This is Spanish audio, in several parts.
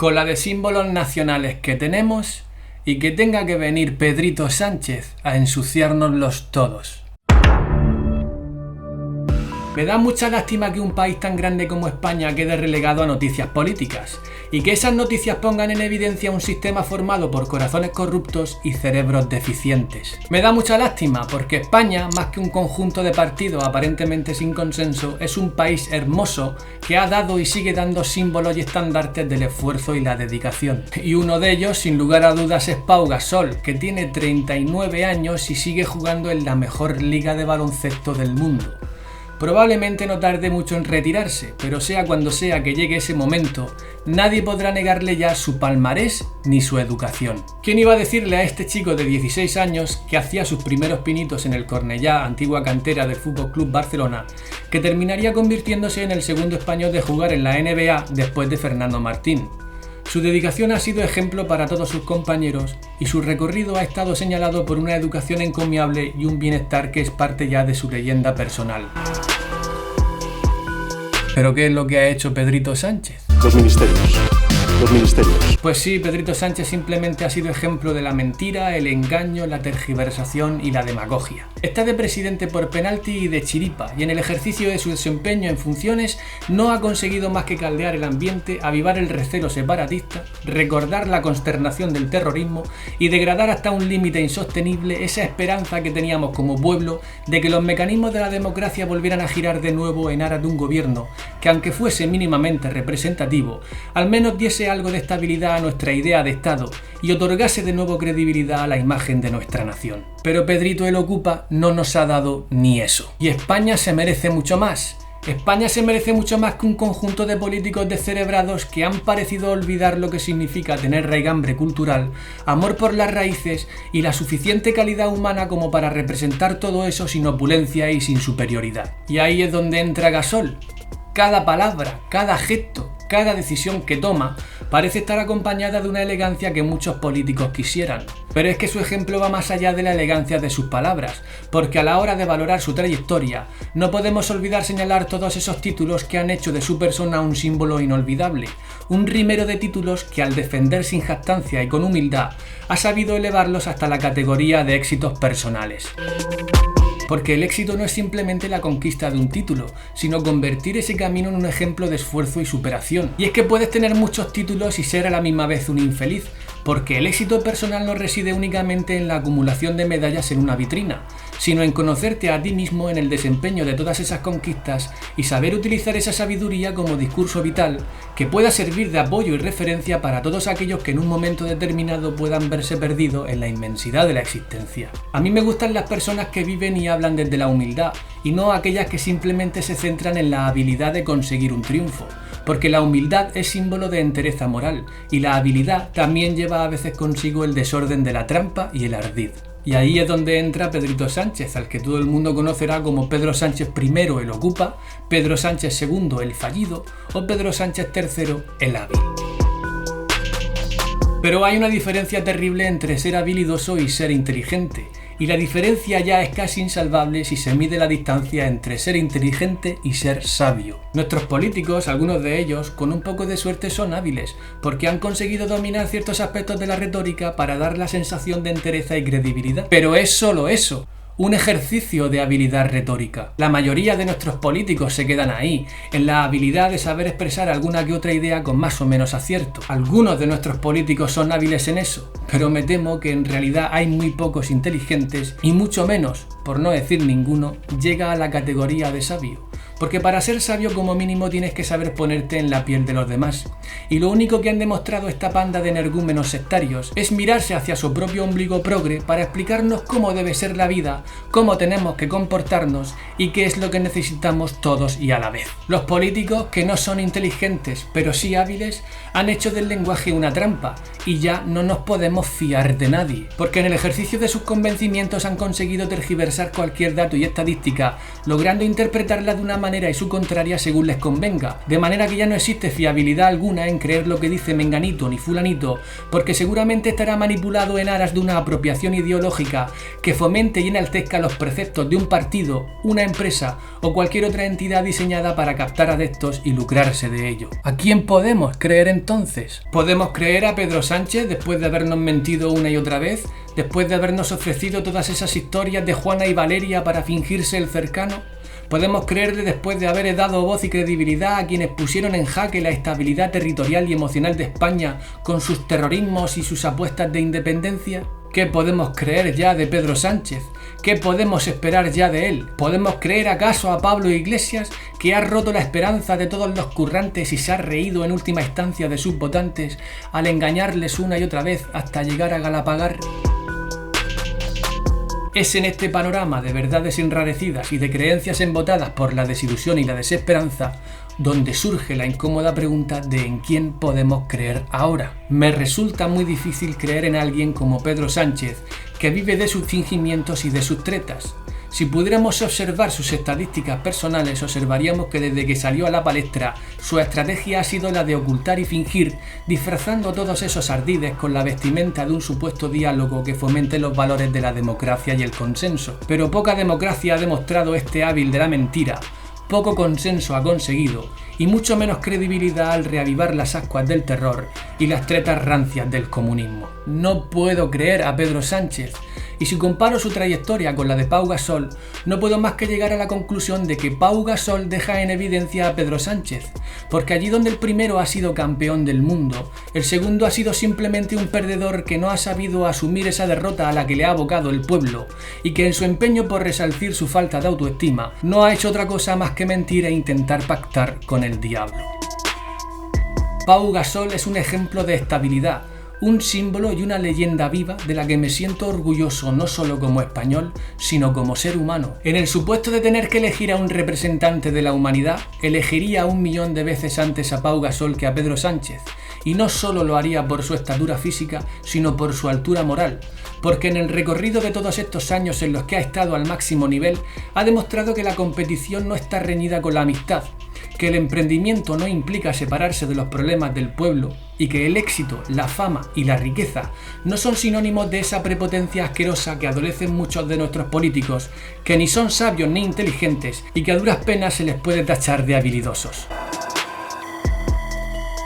con la de símbolos nacionales que tenemos y que tenga que venir Pedrito Sánchez a ensuciárnoslos todos. Me da mucha lástima que un país tan grande como España quede relegado a noticias políticas y que esas noticias pongan en evidencia un sistema formado por corazones corruptos y cerebros deficientes. Me da mucha lástima porque España, más que un conjunto de partidos aparentemente sin consenso, es un país hermoso que ha dado y sigue dando símbolos y estandartes del esfuerzo y la dedicación. Y uno de ellos, sin lugar a dudas, es Pau Gasol, que tiene 39 años y sigue jugando en la mejor liga de baloncesto del mundo. Probablemente no tarde mucho en retirarse, pero sea cuando sea que llegue ese momento, nadie podrá negarle ya su palmarés ni su educación. ¿Quién iba a decirle a este chico de 16 años que hacía sus primeros pinitos en el Cornellá, antigua cantera del FC Barcelona, que terminaría convirtiéndose en el segundo español de jugar en la NBA después de Fernando Martín? Su dedicación ha sido ejemplo para todos sus compañeros y su recorrido ha estado señalado por una educación encomiable y un bienestar que es parte ya de su leyenda personal. ¿Pero qué es lo que ha hecho Pedrito Sánchez? Los ministerios. Pues sí, Pedrito Sánchez simplemente ha sido ejemplo de la mentira, el engaño, la tergiversación y la demagogia. Está de presidente por penalti y de chiripa, y en el ejercicio de su desempeño en funciones no ha conseguido más que caldear el ambiente, avivar el recelo separatista, recordar la consternación del terrorismo y degradar hasta un límite insostenible esa esperanza que teníamos como pueblo de que los mecanismos de la democracia volvieran a girar de nuevo en aras de un gobierno que, aunque fuese mínimamente representativo, al menos diese algo de estabilidad a nuestra idea de Estado y otorgase de nuevo credibilidad a la imagen de nuestra nación. Pero Pedrito el Ocupa no nos ha dado ni eso. Y España se merece mucho más. España se merece mucho más que un conjunto de políticos descerebrados que han parecido olvidar lo que significa tener raigambre cultural, amor por las raíces y la suficiente calidad humana como para representar todo eso sin opulencia y sin superioridad. Y ahí es donde entra Gasol. Cada palabra, cada gesto, cada decisión que toma parece estar acompañada de una elegancia que muchos políticos quisieran. Pero es que su ejemplo va más allá de la elegancia de sus palabras, porque a la hora de valorar su trayectoria, no podemos olvidar señalar todos esos títulos que han hecho de su persona un símbolo inolvidable, un rimero de títulos que al defender sin jactancia y con humildad, ha sabido elevarlos hasta la categoría de éxitos personales. Porque el éxito no es simplemente la conquista de un título, sino convertir ese camino en un ejemplo de esfuerzo y superación. Y es que puedes tener muchos títulos y ser a la misma vez un infeliz, porque el éxito personal no reside únicamente en la acumulación de medallas en una vitrina, sino en conocerte a ti mismo en el desempeño de todas esas conquistas y saber utilizar esa sabiduría como discurso vital que pueda servir de apoyo y referencia para todos aquellos que en un momento determinado puedan verse perdidos en la inmensidad de la existencia. A mí me gustan las personas que viven y hablan desde la humildad y no aquellas que simplemente se centran en la habilidad de conseguir un triunfo, porque la humildad es símbolo de entereza moral y la habilidad también lleva a veces consigo el desorden de la trampa y el ardid. Y ahí es donde entra Pedrito Sánchez, al que todo el mundo conocerá como Pedro Sánchez I el Ocupa, Pedro Sánchez II el Fallido o Pedro Sánchez III el Hábil. Pero hay una diferencia terrible entre ser habilidoso y ser inteligente, y la diferencia ya es casi insalvable si se mide la distancia entre ser inteligente y ser sabio. Nuestros políticos, algunos de ellos, con un poco de suerte son hábiles, porque han conseguido dominar ciertos aspectos de la retórica para dar la sensación de entereza y credibilidad. Pero es solo eso. Un ejercicio de habilidad retórica. La mayoría de nuestros políticos se quedan ahí, en la habilidad de saber expresar alguna que otra idea con más o menos acierto. Algunos de nuestros políticos son hábiles en eso, pero me temo que en realidad hay muy pocos inteligentes y mucho menos, por no decir ninguno, llega a la categoría de sabio. Porque para ser sabio como mínimo tienes que saber ponerte en la piel de los demás. Y lo único que han demostrado esta panda de energúmenos sectarios es mirarse hacia su propio ombligo progre para explicarnos cómo debe ser la vida, cómo tenemos que comportarnos y qué es lo que necesitamos todos y a la vez. Los políticos, que no son inteligentes pero sí hábiles, han hecho del lenguaje una trampa y ya no nos podemos fiar de nadie. Porque en el ejercicio de sus convencimientos han conseguido tergiversar cualquier dato y estadística, logrando interpretarla de una manera manera y su contraria según les convenga, de manera que ya no existe fiabilidad alguna en creer lo que dice menganito ni fulanito, porque seguramente estará manipulado en aras de una apropiación ideológica que fomente y enaltezca los preceptos de un partido, una empresa o cualquier otra entidad diseñada para captar adeptos y lucrarse de ello. ¿A quién podemos creer entonces? ¿Podemos creer a Pedro Sánchez después de habernos mentido una y otra vez? ¿Después de habernos ofrecido todas esas historias de Juana y Valeria para fingirse el cercano? ¿Podemos creerle después de haber dado voz y credibilidad a quienes pusieron en jaque la estabilidad territorial y emocional de España con sus terrorismos y sus apuestas de independencia? ¿Qué podemos creer ya de Pedro Sánchez? ¿Qué podemos esperar ya de él? ¿Podemos creer acaso a Pablo Iglesias, que ha roto la esperanza de todos los currantes y se ha reído en última instancia de sus votantes al engañarles una y otra vez hasta llegar a galapagar? Es en este panorama de verdades enrarecidas y de creencias embotadas por la desilusión y la desesperanza donde surge la incómoda pregunta de en quién podemos creer ahora. Me resulta muy difícil creer en alguien como Pedro Sánchez, que vive de sus fingimientos y de sus tretas. Si pudiéramos observar sus estadísticas personales, observaríamos que desde que salió a la palestra, su estrategia ha sido la de ocultar y fingir, disfrazando todos esos ardides con la vestimenta de un supuesto diálogo que fomente los valores de la democracia y el consenso. Pero poca democracia ha demostrado este hábil de la mentira, poco consenso ha conseguido y mucho menos credibilidad al reavivar las ascuas del terror y las tretas rancias del comunismo. No puedo creer a Pedro Sánchez. Y si comparo su trayectoria con la de Pau Gasol, no puedo más que llegar a la conclusión de que Pau Gasol deja en evidencia a Pedro Sánchez, porque allí donde el primero ha sido campeón del mundo, el segundo ha sido simplemente un perdedor que no ha sabido asumir esa derrota a la que le ha abocado el pueblo, y que en su empeño por resarcir su falta de autoestima, no ha hecho otra cosa más que mentir e intentar pactar con el diablo. Pau Gasol es un ejemplo de estabilidad, un símbolo y una leyenda viva de la que me siento orgulloso no solo como español, sino como ser humano. En el supuesto de tener que elegir a un representante de la humanidad, elegiría 1.000.000 de veces antes a Pau Gasol que a Pedro Sánchez, y no solo lo haría por su estatura física, sino por su altura moral, porque en el recorrido de todos estos años en los que ha estado al máximo nivel, ha demostrado que la competición no está reñida con la amistad, que el emprendimiento no implica separarse de los problemas del pueblo y que el éxito, la fama y la riqueza no son sinónimos de esa prepotencia asquerosa que adolecen muchos de nuestros políticos, que ni son sabios ni inteligentes y que a duras penas se les puede tachar de habilidosos.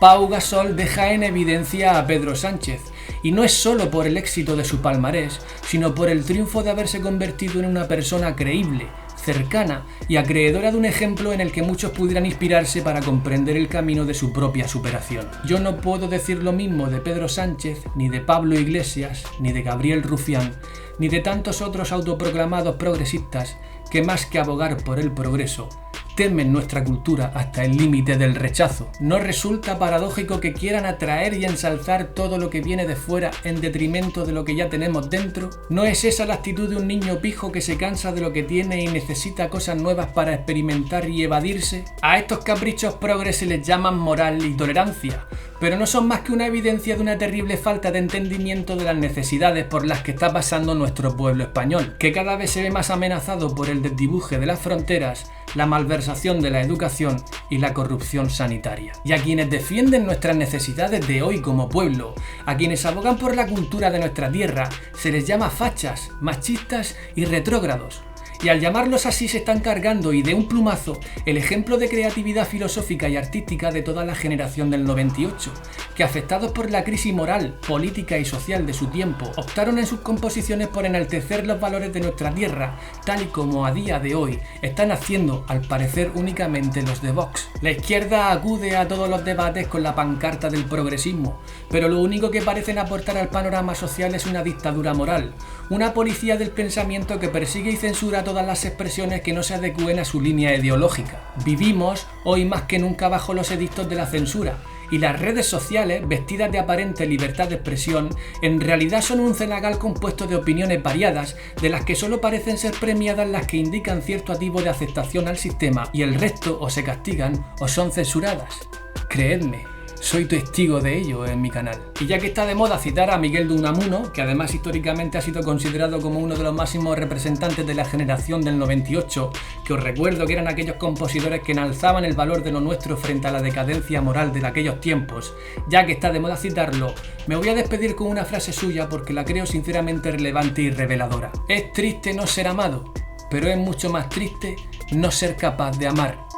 Pau Gasol deja en evidencia a Pedro Sánchez, y no es solo por el éxito de su palmarés, sino por el triunfo de haberse convertido en una persona creíble, cercana y acreedora de un ejemplo en el que muchos pudieran inspirarse para comprender el camino de su propia superación. Yo no puedo decir lo mismo de Pedro Sánchez, ni de Pablo Iglesias, ni de Gabriel Rufián, ni de tantos otros autoproclamados progresistas que más que abogar por el progreso, temen nuestra cultura hasta el límite del rechazo. ¿No resulta paradójico que quieran atraer y ensalzar todo lo que viene de fuera en detrimento de lo que ya tenemos dentro? ¿No es esa la actitud de un niño pijo que se cansa de lo que tiene y necesita cosas nuevas para experimentar y evadirse? A estos caprichos progres se les llaman moral y tolerancia, pero no son más que una evidencia de una terrible falta de entendimiento de las necesidades por las que está pasando nuestro pueblo español, que cada vez se ve más amenazado por el desdibuje de las fronteras, la malversación de la educación y la corrupción sanitaria. Y a quienes defienden nuestras necesidades de hoy como pueblo, a quienes abogan por la cultura de nuestra tierra, se les llama fachas, machistas y retrógrados. Y al llamarlos así se están cargando y de un plumazo el ejemplo de creatividad filosófica y artística de toda la generación del 98, que afectados por la crisis moral, política y social de su tiempo, optaron en sus composiciones por enaltecer los valores de nuestra tierra, tal y como a día de hoy están haciendo al parecer únicamente los de Vox. La izquierda acude a todos los debates con la pancarta del progresismo, pero lo único que parecen aportar al panorama social es una dictadura moral, una policía del pensamiento que persigue y censura todas las expresiones que no se adecúen a su línea ideológica. Vivimos hoy más que nunca bajo los edictos de la censura, y las redes sociales, vestidas de aparente libertad de expresión, en realidad son un cenagal compuesto de opiniones variadas, de las que solo parecen ser premiadas las que indican cierto atisbo de aceptación al sistema, y el resto o se castigan o son censuradas. Creedme, Soy testigo de ello en mi canal. Y ya que está de moda citar a Miguel de Unamuno, que además históricamente ha sido considerado como uno de los máximos representantes de la generación del 98, que os recuerdo que eran aquellos compositores que enalzaban el valor de lo nuestro frente a la decadencia moral de aquellos tiempos, ya que está de moda citarlo, me voy a despedir con una frase suya porque la creo sinceramente relevante y reveladora. Es triste no ser amado, pero es mucho más triste no ser capaz de amar.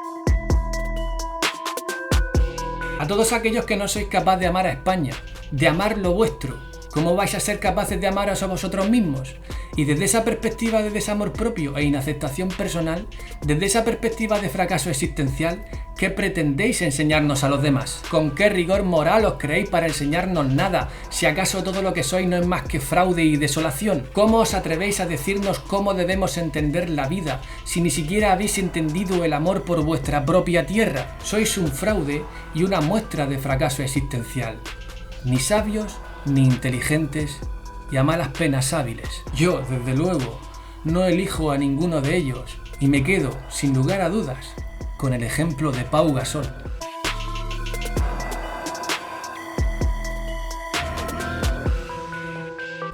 A todos aquellos que no sois capaces de amar a España, de amar lo vuestro, ¿cómo vais a ser capaces de amaros a vosotros mismos? Y desde esa perspectiva de desamor propio e inaceptación personal, desde esa perspectiva de fracaso existencial, ¿qué pretendéis enseñarnos a los demás? ¿Con qué rigor moral os creéis para enseñarnos nada, si acaso todo lo que sois no es más que fraude y desolación? ¿Cómo os atrevéis a decirnos cómo debemos entender la vida, si ni siquiera habéis entendido el amor por vuestra propia tierra? Sois un fraude y una muestra de fracaso existencial. Ni sabios, ni inteligentes, y a malas penas hábiles. Yo, desde luego, no elijo a ninguno de ellos, y me quedo, sin lugar a dudas, con el ejemplo de Pau Gasol.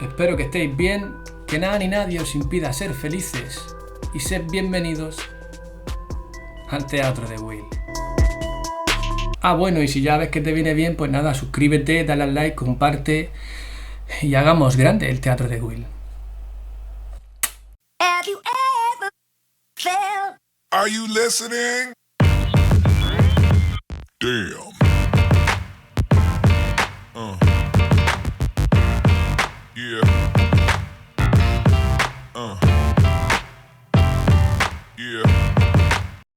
Espero que estéis bien, que nada ni nadie os impida ser felices, y sed bienvenidos al Teatro de Will. Bueno, y si ya ves que te viene bien, pues nada, suscríbete, dale al like, comparte y hagamos grande el Teatro de Will. Are you listening? Damn.